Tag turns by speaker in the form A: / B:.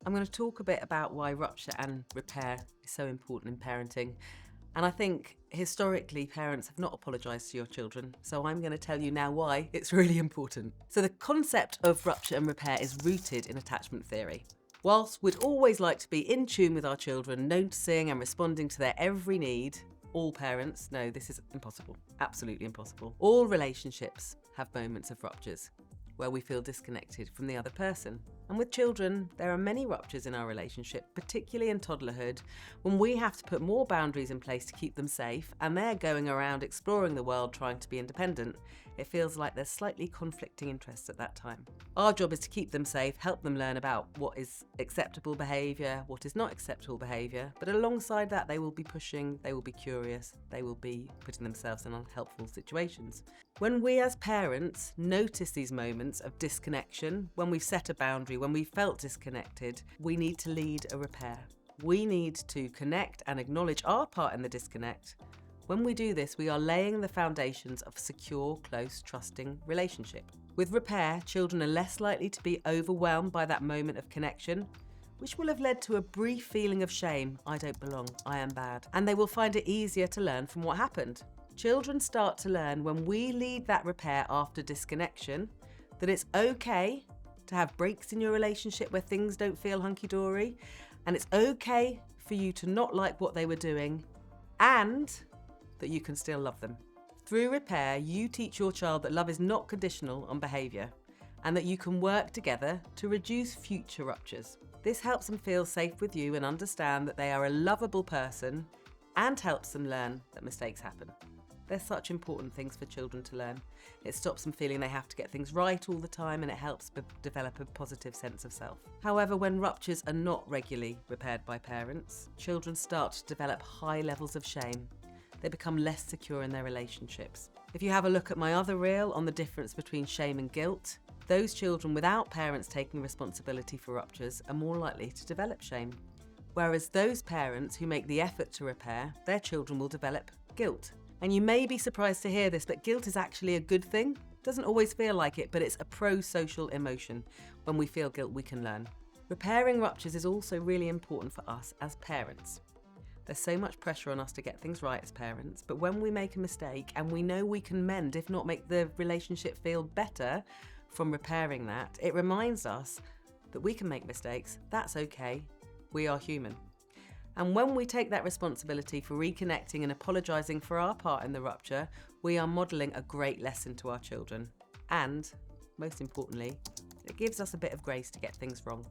A: I'm going to talk a bit about why rupture and repair is so important in parenting. And I think historically parents have not apologised to your children, so I'm going to tell you now why it's really important. So the concept of rupture and repair is rooted in attachment theory. Whilst we'd always like to be in tune with our children, noticing and responding to their every need, all parents know this is impossible, absolutely impossible. All relationships have moments of ruptures where we feel disconnected from the other person. And with children, there are many ruptures in our relationship, particularly in toddlerhood, when we have to put more boundaries in place to keep them safe, and they're going around exploring the world trying to be independent. It feels like there's slightly conflicting interests at that time. Our job is to keep them safe, help them learn about what is acceptable behaviour, what is not acceptable behaviour, but alongside that they will be pushing, they will be curious, they will be putting themselves in unhelpful situations. When we as parents notice these moments of disconnection, when we've set a boundary, when we felt disconnected, we need to lead a repair. We need to connect and acknowledge our part in the disconnect. When we do this, we are laying the foundations of a secure, close, trusting relationship. With repair, children are less likely to be overwhelmed by that moment of connection, which will have led to a brief feeling of shame, I don't belong, I am bad, and they will find it easier to learn from what happened. Children start to learn when we lead that repair after disconnection that it's okay to have breaks in your relationship where things don't feel hunky-dory, and it's okay for you to not like what they were doing, and that you can still love them. Through repair, you teach your child that love is not conditional on behaviour, and that you can work together to reduce future ruptures. This helps them feel safe with you and understand that they are a lovable person, and helps them learn that mistakes happen. They're such important things for children to learn. It stops them feeling they have to get things right all the time, and it helps develop a positive sense of self. However, when ruptures are not regularly repaired by parents, children start to develop high levels of shame. They become less secure in their relationships. If you have a look at my other reel on the difference between shame and guilt, those children without parents taking responsibility for ruptures are more likely to develop shame. Whereas those parents who make the effort to repair, their children will develop guilt. And you may be surprised to hear this, but guilt is actually a good thing. Doesn't always feel like it, but it's a pro-social emotion. When we feel guilt, we can learn. Repairing ruptures is also really important for us as parents. There's so much pressure on us to get things right as parents, but when we make a mistake and we know we can mend, if not make the relationship feel better from repairing that, it reminds us that we can make mistakes. That's okay. We are human. And when we take that responsibility for reconnecting and apologising for our part in the rupture, we are modelling a great lesson to our children. And, most importantly, it gives us a bit of grace to get things wrong.